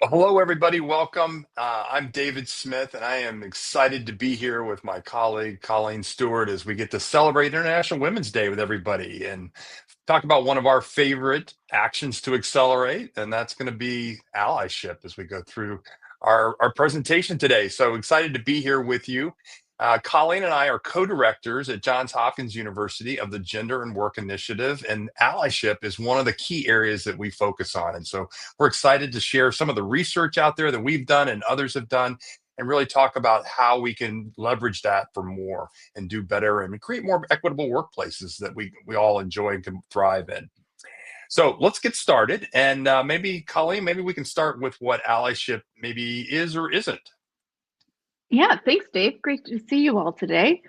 Well, hello, everybody. Welcome. I'm David Smith, and I am excited to be here with my colleague, Colleen Stewart, as we get to celebrate International Women's Day with everybody and talk about one of our favorite actions to accelerate, and that's going to be allyship as we go through our presentation today. So excited to be here with you. Colleen and I are co-directors at Johns Hopkins University of the Gender and Work Initiative, and allyship is one of the key areas that we focus on. And so we're excited to share some of the research out there that we've done and others have done, and really talk about how we can leverage that for more and do better and create more equitable workplaces that we all enjoy and can thrive in. So let's get started. And maybe, Colleen, maybe we can start with what allyship maybe is or isn't. Yeah, thanks, Dave. Great to see you all today.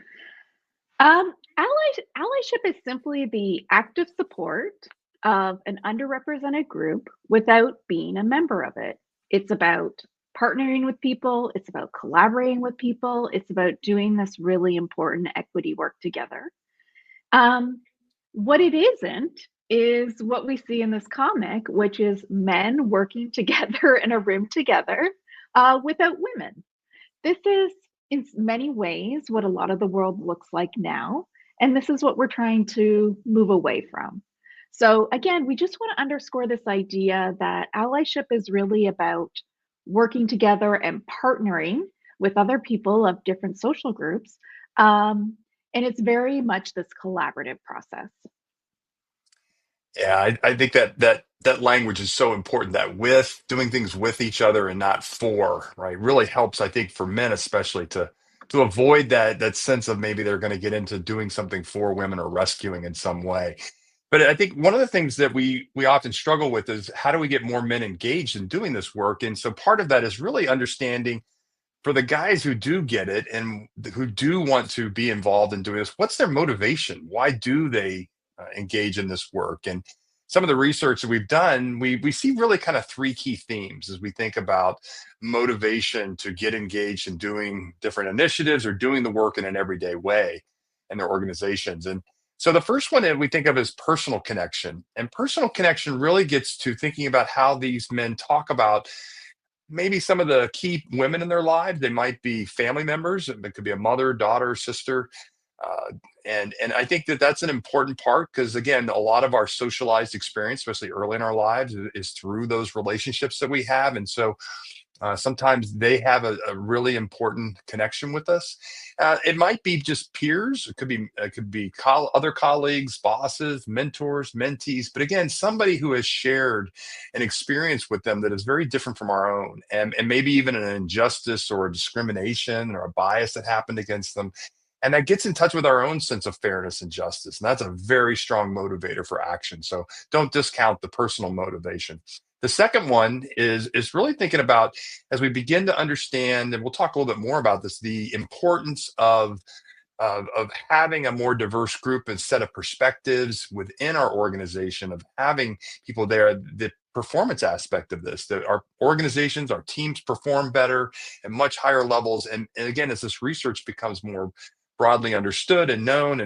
Allyship is simply the active support of an underrepresented group without being a member of it. It's about partnering with people, it's about collaborating with people, it's about doing this really important equity work together. What it isn't is what we see in this comic, which is men working together in a room together without women. This is, in many ways, what a lot of the world looks like now. And this is what we're trying to move away from. So, again, we just want to underscore this idea that allyship is really about working together and partnering with other people of different social groups. And it's very much this collaborative process. Yeah, I think that language is so important. That with doing things with each other and not for, right, really helps. I think for men especially to avoid that sense of maybe they're going to get into doing something for women or rescuing in some way. But I think one of the things that we often struggle with is how do we get more men engaged in doing this work? And so part of that is really understanding for the guys who do get it and who do want to be involved in doing this, what's their motivation? Why do they engage in this work? And some of the research that we've done, we see really kind of three key themes as we think about motivation to get engaged in doing different initiatives or doing the work in an everyday way in their organizations. And so the first one that we think of is personal connection. And personal connection really gets to thinking about how these men talk about maybe some of the key women in their lives. They might be family members. It could be a mother, daughter, sister. Uh, and I think that that's an important part because again, a lot of our socialized experience, especially early in our lives, is through those relationships that we have. And so sometimes they have a really important connection with us. It might be just peers. It could be other colleagues, bosses, mentors, mentees. But again, somebody who has shared an experience with them that is very different from our own, and maybe even an injustice or a discrimination or a bias that happened against them. And that gets in touch with our own sense of fairness and justice. And that's a very strong motivator for action. So don't discount the personal motivation. The second one is really thinking about as we begin to understand, and we'll talk a little bit more about this, the importance of having a more diverse group and set of perspectives within our organization, of having people there, the performance aspect of this, that our organizations, our teams perform better at much higher levels. And again, as this research becomes more broadly understood and known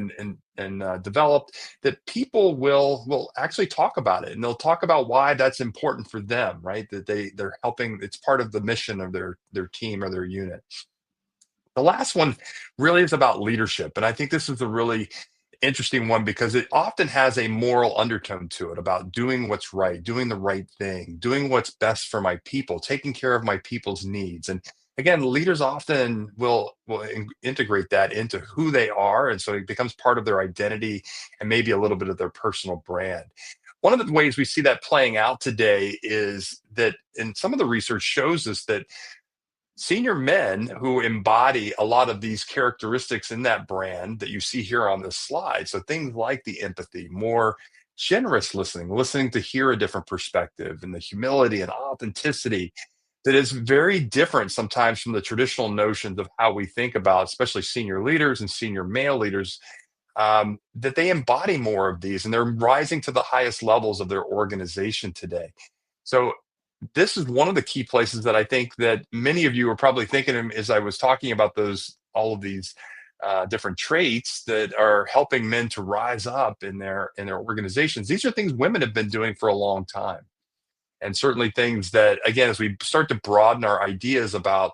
and developed, that people will actually talk about it and they'll talk about why that's important for them, right? That they're helping. It's part of the mission of their team or their unit. The last one really is about leadership. And I think this is a really interesting one because it often has a moral undertone to it about doing what's right, doing the right thing, doing what's best for my people, taking care of my people's needs. And again, leaders often will integrate that into who they are. And so it becomes part of their identity and maybe a little bit of their personal brand. One of the ways we see that playing out today is that, and some of the research shows us that senior men who embody a lot of these characteristics in that brand that you see here on this slide. So things like the empathy, more generous listening, listening to hear a different perspective, and the humility and authenticity that is very different sometimes from the traditional notions of how we think about, especially senior leaders and senior male leaders, that they embody more of these and they're rising to the highest levels of their organization today. So this is one of the key places that I think that many of you are probably thinking of as I was talking about all of these different traits that are helping men to rise up in their organizations. These are things women have been doing for a long time. And certainly things that, again, as we start to broaden our ideas about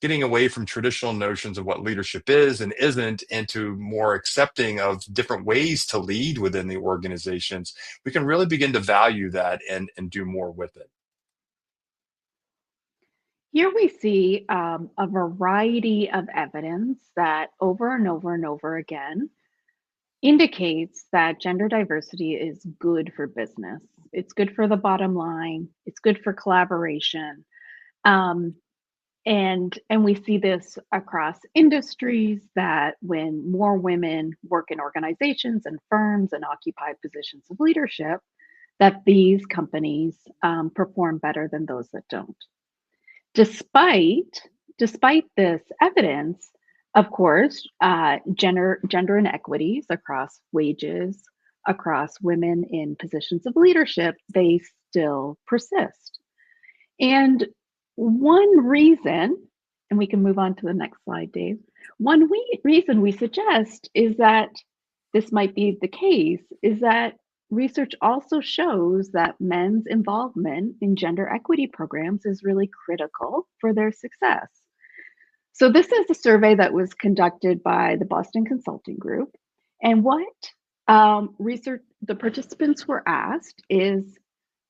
getting away from traditional notions of what leadership is and isn't into more accepting of different ways to lead within the organizations, we can really begin to value that and do more with it. Here we see a variety of evidence that over and over and over again indicates that gender diversity is good for business. It's good for the bottom line. It's good for collaboration. Um, and we see this across industries that when more women work in organizations and firms and occupy positions of leadership, that these companies perform better than those that don't. Despite despite this evidence, of course, gender inequities across wages, across women in positions of leadership, they still persist. And one reason, and we can move on to the next slide, Dave. Reason we suggest is that this might be the case is that research also shows that men's involvement in gender equity programs is really critical for their success. So, this is a survey that was conducted by the Boston Consulting Group. And what research the participants were asked is,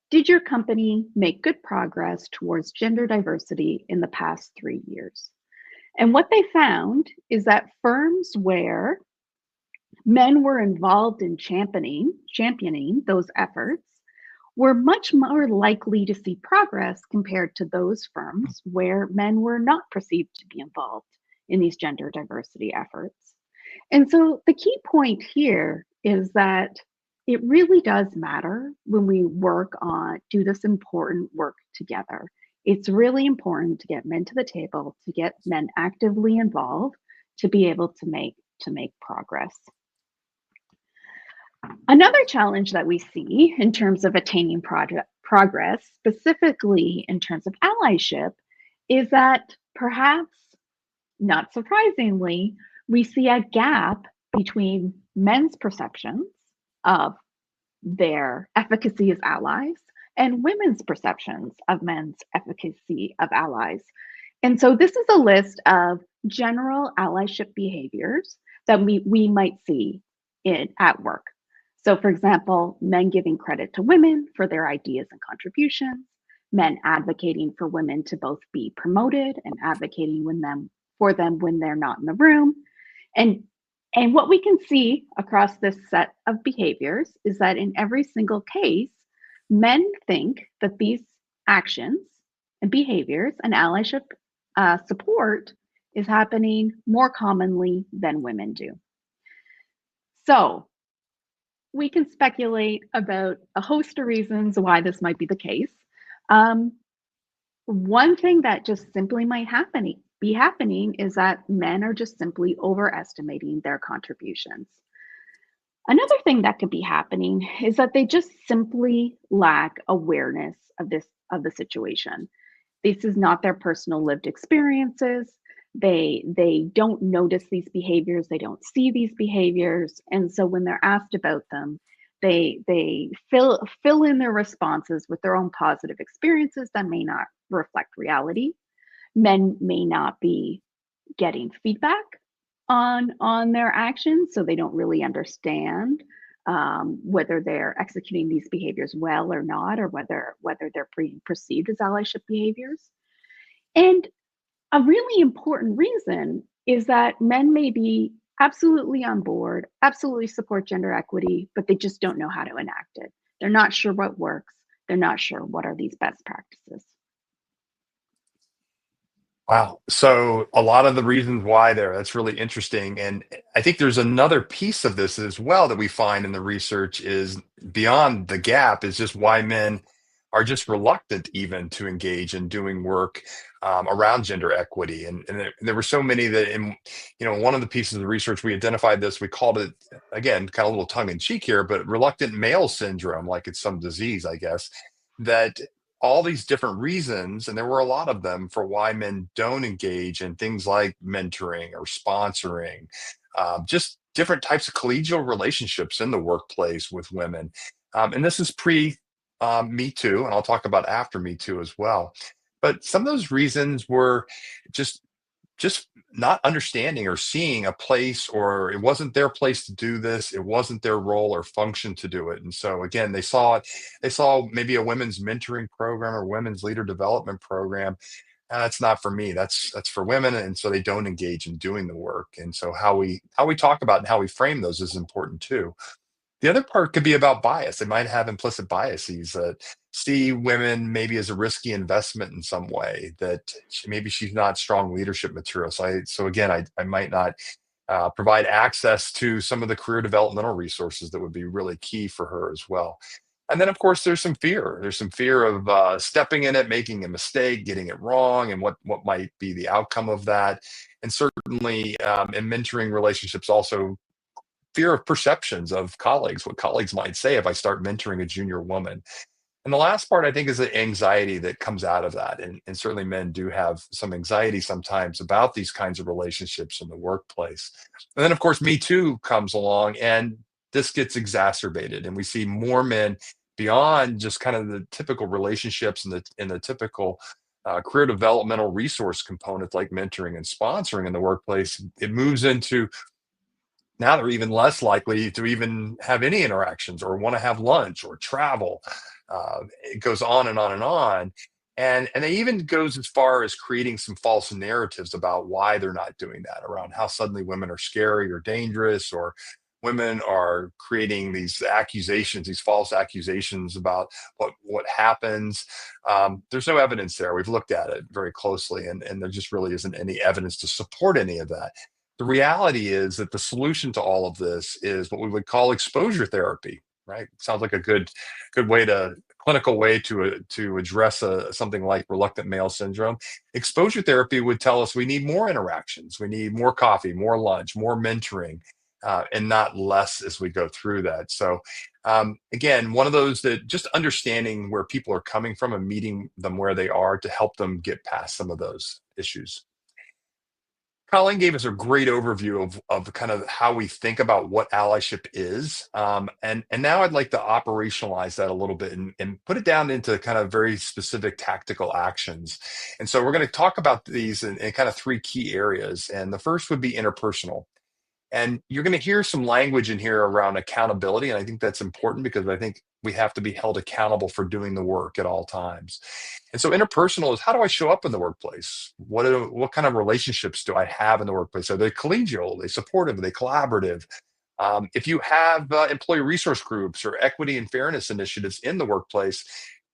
did your company make good progress towards gender diversity in the past 3 years? And what they found is that firms where men were involved in championing those efforts were much more likely to see progress compared to those firms where men were not perceived to be involved in these gender diversity efforts. And so the key point here is that it really does matter when we do this important work together. It's really important to get men to the table, to get men actively involved, to be able to make progress. Another challenge that we see in terms of attaining progress, specifically in terms of allyship, is that perhaps not surprisingly, we see a gap between men's perceptions of their efficacy as allies and women's perceptions of men's efficacy of allies. And so this is a list of general allyship behaviors that we might see at work. So, for example, men giving credit to women for their ideas and contributions, men advocating for women to both be promoted and advocating for them when they're not in the room. And and what we can see across this set of behaviors is that in every single case, men think that these actions and behaviors and allyship support is happening more commonly than women do. So we can speculate about a host of reasons why this might be the case. Um, One thing that just simply might be happening is that men are just simply overestimating their contributions. Another thing that could be happening is that they just simply lack awareness of the situation. This is not their personal lived experiences. They don't notice these behaviors, they don't see these behaviors, and so when they're asked about them, they fill in their responses with their own positive experiences that may not reflect reality. Men may not be getting feedback on their actions, so they don't really understand whether they're executing these behaviors well or not, or whether they're being perceived as allyship behaviors. And a really important reason is that men may be absolutely on board, absolutely support gender equity, but they just don't know how to enact it. They're not sure what works. They're not sure what are these best practices. Wow. So a lot of the reasons why there, that's really interesting. And I think there's another piece of this as well that we find in the research is beyond the gap is just why men are just reluctant even to engage in doing work around gender equity. And there were so many that one of the pieces of the research, we identified this, we called it, again, kind of a little tongue in cheek here, but reluctant male syndrome, like it's some disease, I guess, that all these different reasons, and there were a lot of them for why men don't engage in things like mentoring or sponsoring, just different types of collegial relationships in the workplace with women. And this is pre Me Too, and I'll talk about after Me Too as well. But some of those reasons were just just not understanding or seeing a place, or it wasn't their place to do this, it wasn't their role or function to do it. And so again, they saw maybe a women's mentoring program or women's leader development program. That's not for me, that's for women, and so they don't engage in doing the work. And so how we talk about and how we frame those is important too. The other part could be about bias. They might have implicit biases that see women maybe as a risky investment in some way, that maybe she's not strong leadership material. So again, I might not provide access to some of the career developmental resources that would be really key for her as well. And then, of course, there's some fear. There's some fear of stepping in it, making a mistake, getting it wrong, and what might be the outcome of that. And certainly, in mentoring relationships, also fear of perceptions of colleagues, what colleagues might say if I start mentoring a junior woman. And the last part, I think, is the anxiety that comes out of that. And certainly men do have some anxiety sometimes about these kinds of relationships in the workplace. And then, of course, Me Too comes along and this gets exacerbated. And we see more men beyond just kind of the typical relationships and the typical career developmental resource components like mentoring and sponsoring in the workplace. It moves into now they're even less likely to even have any interactions or want to have lunch or travel. It goes on and on and on. And they even goes as far as creating some false narratives about why they're not doing that, around how suddenly women are scary or dangerous, or women are creating these accusations, these false accusations about what happens. There's no evidence there. We've looked at it very closely, and there just really isn't any evidence to support any of that. The reality is that the solution to all of this is what we would call exposure therapy, right? Sounds like a good way to clinical way to address something like reluctant male syndrome. Exposure therapy would tell us we need more interactions, we need more coffee, more lunch, more mentoring, and not less as we go through that. So again, one of those that just understanding where people are coming from and meeting them where they are to help them get past some of those issues. Colleen gave us a great overview of kind of how we think about what allyship is. And now I'd like to operationalize that a little bit and put it down into kind of very specific tactical actions. And so we're going to talk about these in kind of three key areas. And the first would be interpersonal. And you're going to hear some language in here around accountability. And I think that's important because I think we have to be held accountable for doing the work at all times. And so interpersonal is, how do I show up in the workplace? What kind of relationships do I have in the workplace? Are they collegial? Are they supportive? Are they collaborative? If you have employee resource groups or equity and fairness initiatives in the workplace,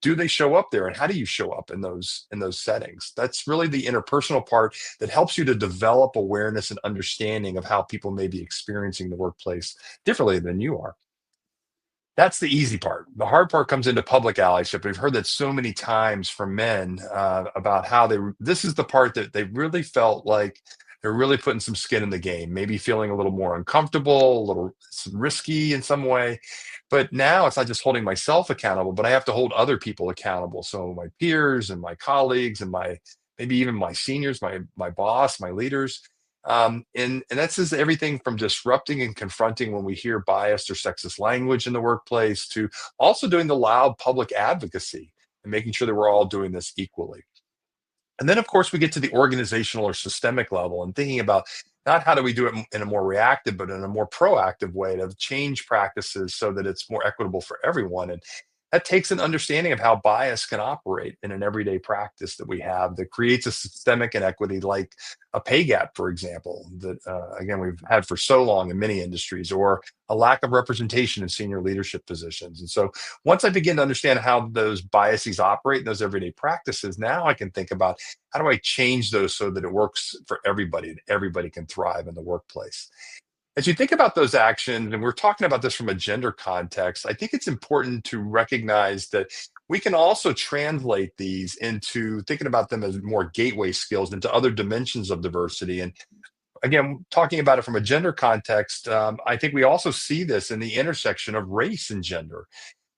do they show up there, and how do you show up in those settings? That's really the interpersonal part that helps you to develop awareness and understanding of how people may be experiencing the workplace differently than you are. That's the easy part. The hard part comes into public allyship. We've heard that so many times from men about how this is the part that they really felt like they're really putting some skin in the game, maybe feeling a little more uncomfortable, a little risky in some way. But now it's not just holding myself accountable, but I have to hold other people accountable. So my peers and my colleagues and maybe even my seniors, my boss, my leaders. And that's just everything from disrupting and confronting when we hear biased or sexist language in the workplace to also doing the loud public advocacy and making sure that we're all doing this equally. And then, of course, we get to the organizational or systemic level and thinking about not how do we do it in a more reactive, but in a more proactive way to change practices so that it's more equitable for everyone. And that takes an understanding of how bias can operate in an everyday practice that we have that creates a systemic inequity, like a pay gap, for example, that again we've had for so long in many industries, or a lack of representation in senior leadership positions. And so once I begin to understand how those biases operate in those everyday practices, now I can think about how do I change those so that it works for everybody and everybody can thrive in the workplace. As you think about those actions, and we're talking about this from a gender context, I think it's important to recognize that we can also translate these into thinking about them as more gateway skills into other dimensions of diversity. And again, talking about it from a gender context, I think we also see this in the intersection of race and gender.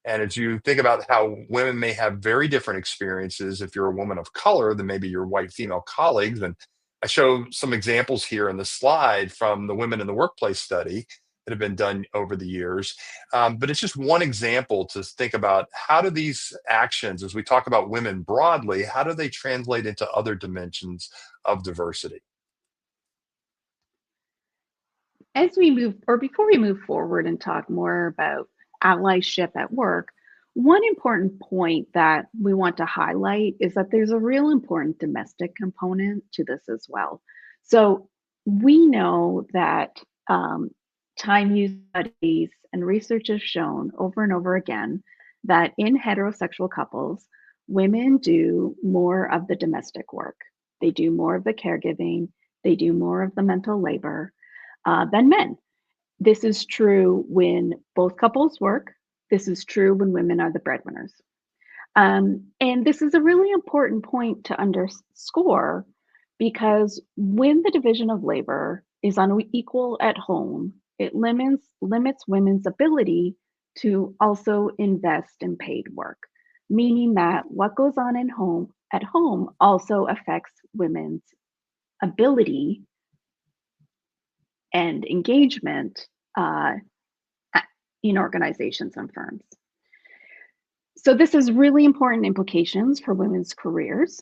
And as you think about how women may have very different experiences, if you're a woman of color than maybe your white female colleagues, and I show some examples here in the slide from the Women in the Workplace study that have been done over the years. But it's just one example to think about how do these actions, as we talk about women broadly, how do they translate into other dimensions of diversity? As we move, or before we move forward and talk more about allyship at work, one important point that we want to highlight is that there's a real important domestic component to this as well. So we know that time use studies and research has shown over and over again that in heterosexual couples, women do more of the domestic work. They do more of the caregiving, they do more of the mental labor than men. This is true when both couples work. This is true when women are the breadwinners. And this is a really important point to underscore because when the division of labor is unequal at home, it limits women's ability to also invest in paid work, meaning that what goes on at home also affects women's ability and engagement uh, in organizations and firms. So this has really important implications for women's careers.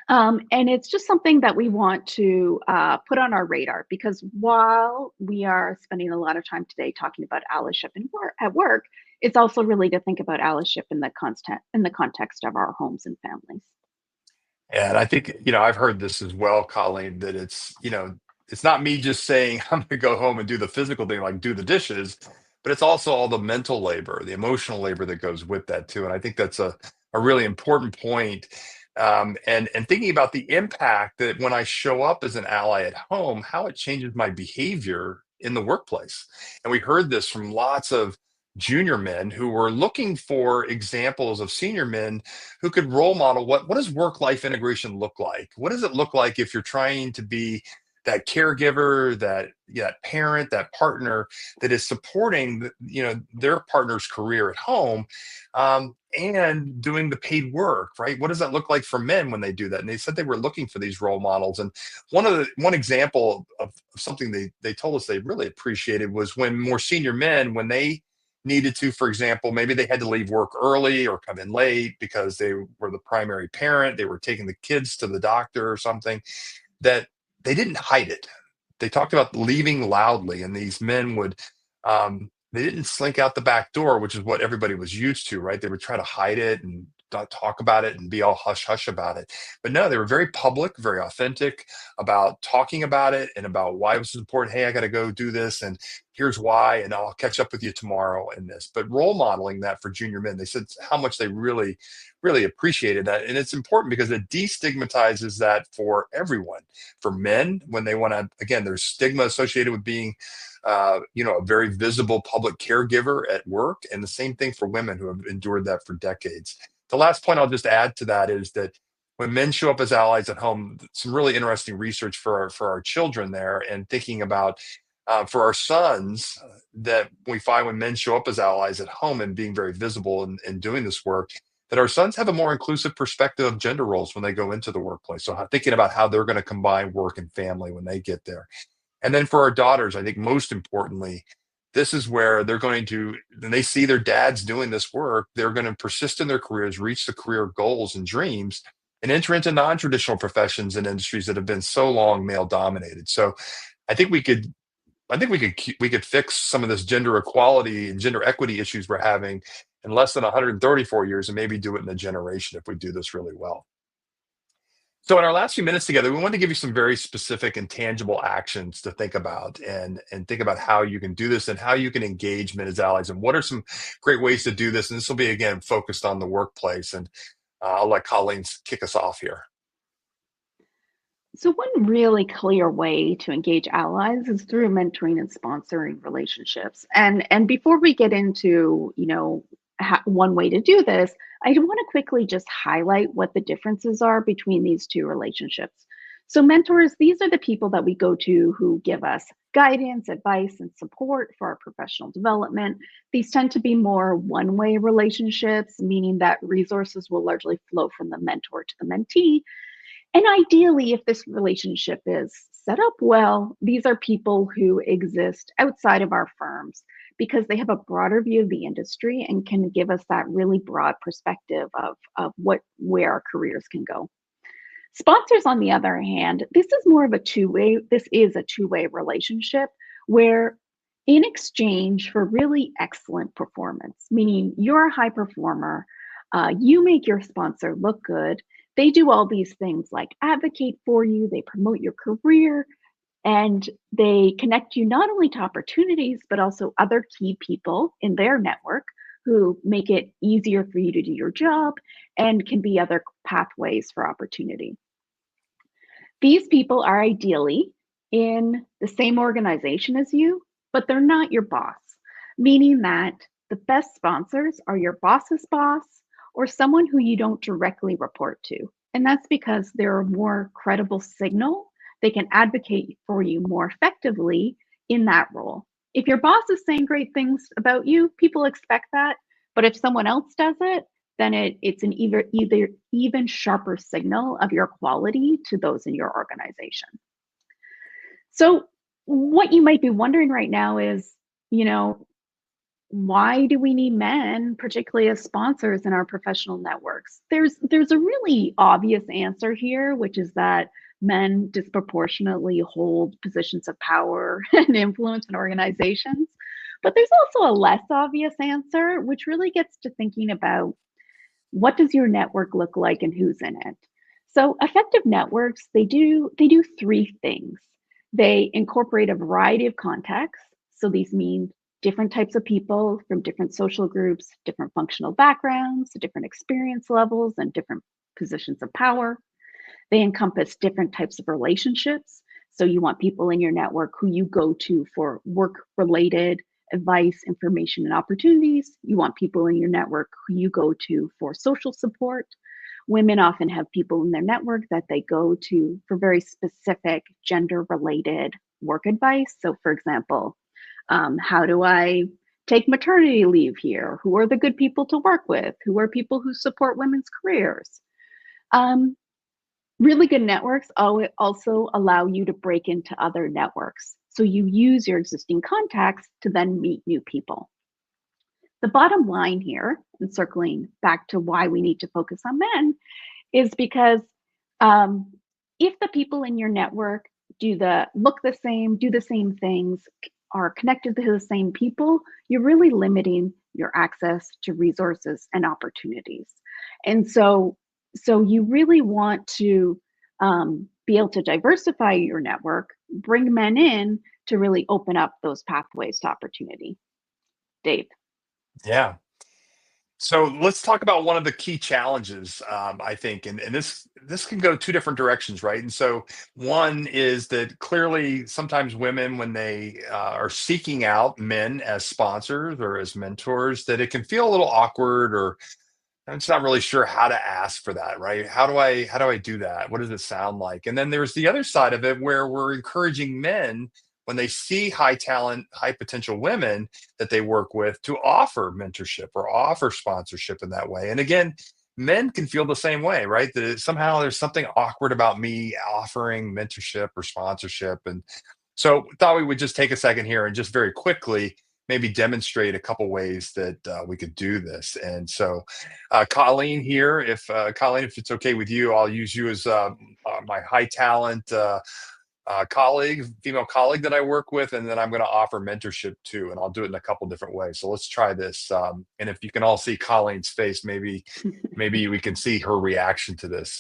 And it's just something that we want to put on our radar because while we are spending a lot of time today talking about allyship at work, it's also really to think about allyship in the context of our homes and families. And I think, I've heard this as well, Colleen, that it's not me just saying I'm going to go home and do the physical thing, like do the dishes, but it's also all the mental labor, the emotional labor that goes with that too. And I think that's a really important point. And thinking about the impact that when I show up as an ally at home, how it changes my behavior in the workplace. And we heard this from lots of junior men who were looking for examples of senior men who could role model what does work life integration look like? What does it look like if you're trying to be that caregiver, that parent, that partner that is supporting their partner's career at home, and doing the paid work, right? What does that look like for men when they do that? And they said they were looking for these role models. And one example of something they told us they really appreciated was when more senior men, when they needed to, for example, maybe they had to leave work early or come in late because they were the primary parent, they were taking the kids to the doctor or something, that they didn't hide it. They talked about leaving loudly, and these men would, they didn't slink out the back door, which is what everybody was used to, right? They would try to hide it and not talk about it and be all hush hush about it. But no, they were very public, very authentic about talking about it and about why it was important. Hey, I got to go do this, and here's why, and I'll catch up with you tomorrow in this. But role modeling that for junior men, they said how much they really, really appreciated that. And it's important because it destigmatizes that for everyone. For men, when they want to, again, there's stigma associated with being a very visible public caregiver at work, and the same thing for women who have endured that for decades. The last point I'll just add to that is that when men show up as allies at home, some really interesting research for our children there, and thinking about for our sons, that we find when men show up as allies at home and being very visible and doing this work, that our sons have a more inclusive perspective of gender roles when they go into the workplace. So thinking about how they're going to combine work and family when they get there. And then for our daughters, I think most importantly, this is where they're going to, when they see their dads doing this work, they're going to persist in their careers, reach the career goals and dreams, and enter into non-traditional professions and industries that have been so long male dominated. So I think we could, we could fix some of this gender equality and gender equity issues we're having in less than 134 years, and maybe do it in a generation if we do this really well. So in our last few minutes together, we want to give you some very specific and tangible actions to think about, and think about how you can do this and how you can engage men as allies, and what are some great ways to do this. And this will be, again, focused on the workplace. And I'll let Colleen kick us off here. So one really clear way to engage allies is through mentoring and sponsoring relationships. And before we get into, one way to do this, I want to quickly just highlight what the differences are between these two relationships. So mentors, these are the people that we go to who give us guidance, advice, and support for our professional development. These tend to be more one-way relationships, meaning that resources will largely flow from the mentor to the mentee. And ideally, if this relationship is set up well, these are people who exist outside of our firms because they have a broader view of the industry and can give us that really broad perspective of where our careers can go. Sponsors, on the other hand, this is a two-way relationship where in exchange for really excellent performance, meaning you're a high performer, you make your sponsor look good. They do all these things like advocate for you, they promote your career, and they connect you not only to opportunities, but also other key people in their network who make it easier for you to do your job and can be other pathways for opportunity. These people are ideally in the same organization as you, but they're not your boss, meaning that the best sponsors are your boss's boss or someone who you don't directly report to. And that's because they're a more credible signal. They can advocate for you more effectively in that role. If your boss is saying great things about you, people expect that. But if someone else does it, then it's an even sharper signal of your quality to those in your organization. So what you might be wondering right now is, why do we need men, particularly as sponsors in our professional networks? There's a really obvious answer here, which is that men disproportionately hold positions of power and influence in organizations. But there's also a less obvious answer, which really gets to thinking about what does your network look like and who's in it. So effective networks, they do three things. They incorporate a variety of contexts. So these mean different types of people from different social groups, different functional backgrounds, different experience levels, and different positions of power. They encompass different types of relationships. So you want people in your network who you go to for work-related advice, information, and opportunities. You want people in your network who you go to for social support. Women often have people in their network that they go to for very specific gender-related work advice. So for example, how do I take maternity leave here? Who are the good people to work with? Who are people who support women's careers? Really good networks also allow you to break into other networks. So you use your existing contacts to then meet new people. The bottom line here, and circling back to why we need to focus on men, is because if the people in your network look the same, do the same things, are connected to the same people, you're really limiting your access to resources and opportunities. And so you really want to be able to diversify your network, bring men in to really open up those pathways to opportunity. Dave. Yeah. So let's talk about one of the key challenges, I think, and this can go two different directions, right? And so one is that clearly sometimes women, when they are seeking out men as sponsors or as mentors, that it can feel a little awkward, or I'm just not really sure how to ask for that, right? How do I do that? What does it sound like? And then there's the other side of it where we're encouraging men when they see high talent, high potential women that they work with to offer mentorship or offer sponsorship in that way. And again, men can feel the same way, right? That somehow there's something awkward about me offering mentorship or sponsorship. And so thought we would just take a second here and just very quickly maybe demonstrate a couple ways that we could do this. And so, Colleen here, if Colleen, if it's okay with you, I'll use you as my high talent colleague, female colleague that I work with, and then I'm going to offer mentorship too, and I'll do it in a couple different ways. So let's try this. And if you can all see Colleen's face, maybe we can see her reaction to this.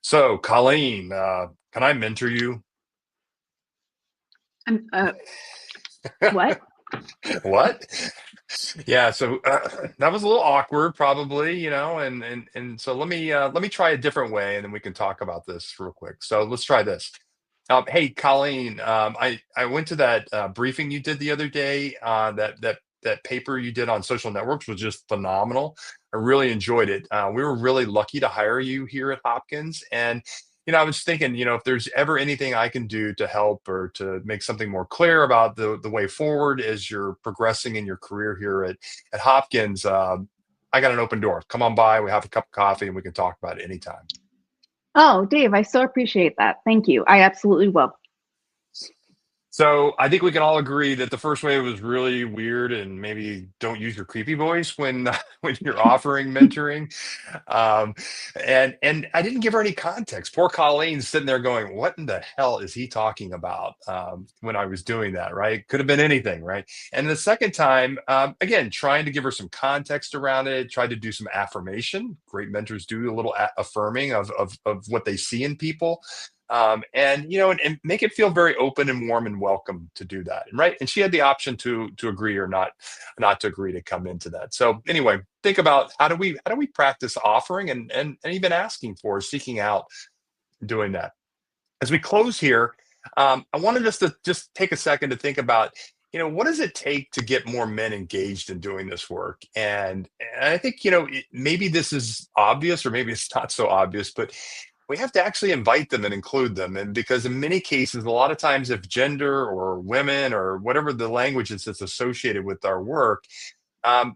So, Colleen, can I mentor you? What? What? Yeah, so that was a little awkward, probably, and so let me try a different way, and then we can talk about this real quick. So let's try this. Hey, Colleen, I went to that briefing you did the other day. That paper you did on social networks was just phenomenal. I really enjoyed it. We were really lucky to hire you here at Hopkins, and I was thinking, if there's ever anything I can do to help or to make something more clear about the way forward as you're progressing in your career here at Hopkins, I got an open door. Come on by. We have a cup of coffee and we can talk about it anytime. Oh, Dave, I so appreciate that. Thank you. I absolutely will. So I think we can all agree that the first wave was really weird, and maybe don't use your creepy voice when when you're offering mentoring. Um, and I didn't give her any context. Poor Colleen's sitting there going, "What in the hell is he talking about?" When I was doing that, right? Could have been anything, right? And the second time, again, trying to give her some context around it, tried to do some affirmation. Great mentors do a little affirming of what they see in people, and and make it feel very open and warm and welcome to do that, right? And she had the option to agree or not to agree to come into that. So anyway, think about how do we practice offering and even asking for, seeking out, doing that. As we close here, I wanted us to just take a second to think about, what does it take to get more men engaged in doing this work? And I think, maybe this is obvious or maybe it's not so obvious, but we have to actually invite them and include them. And because in many cases, a lot of times, if gender or women or whatever the language is that's associated with our work,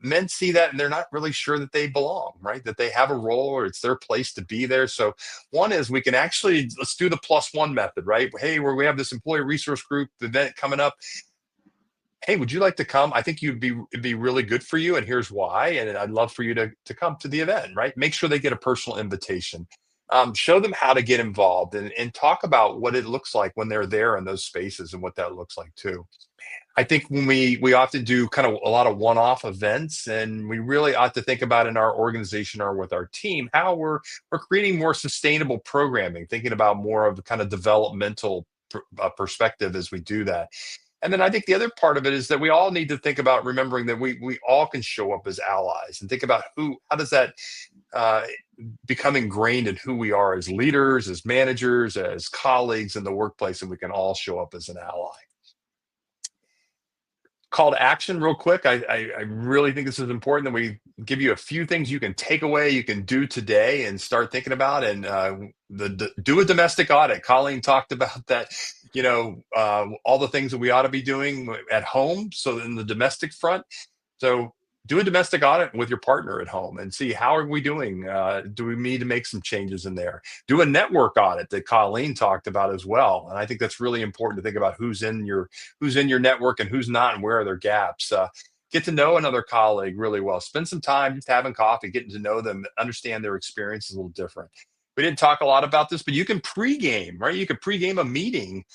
men see that and they're not really sure that they belong, right? That they have a role or it's their place to be there. So, one is we can actually let's do the plus one method, right? Hey, where we have this employee resource group event coming up. Hey, would you like to come? I think it'd be really good for you, and here's why. And I'd love for you to come to the event, right? Make sure they get a personal invitation. Show them how to get involved and talk about what it looks like when they're there in those spaces and what that looks like too. I think when we often do kind of a lot of one-off events, and we really ought to think about in our organization or with our team how we're creating more sustainable programming, thinking about more of the kind of developmental perspective as we do that. And then I think the other part of it is that we all need to think about remembering that we all can show up as allies and think about how does that uh, become ingrained in who we are as leaders, as managers, as colleagues in the workplace, and we can all show up as an ally. Call to action real quick. I really think this is important that we give you a few things you can take away, you can do today and start thinking about. And do a domestic audit. Colleen talked about that, all the things that we ought to be doing at home. So in the domestic front, so do a domestic audit with your partner at home and see how are we doing. Do we need to make some changes in there? Do a network audit that Colleen talked about as well, and I think that's really important to think about who's in your network and who's not, and where are their gaps. Get to know another colleague really well. Spend some time just having coffee, getting to know them, understand their experience is a little different. We didn't talk a lot about this, but you can pregame, right? You could pregame a meeting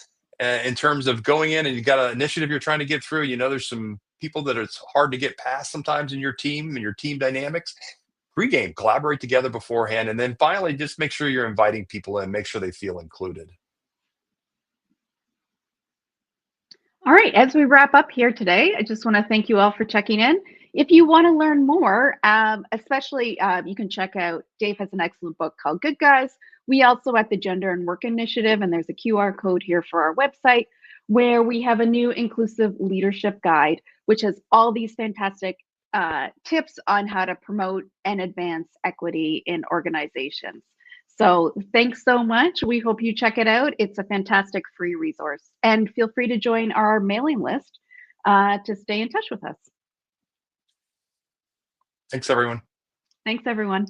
in terms of going in and you got an initiative you're trying to get through. There's some people that it's hard to get past sometimes in your team and your team dynamics. Pregame, collaborate together beforehand, and then finally, just make sure you're inviting people in, make sure they feel included. All right, as we wrap up here today, I just want to thank you all for checking in. If you want to learn more, especially you can check out, Dave has an excellent book called Good Guys. We also at the Gender and Work Initiative, and there's a QR code here for our website where we have a new inclusive leadership guide, which has all these fantastic tips on how to promote and advance equity in organizations. So thanks so much. We hope you check it out. It's a fantastic free resource. And feel free to join our mailing list to stay in touch with us. Thanks, everyone. Thanks, everyone.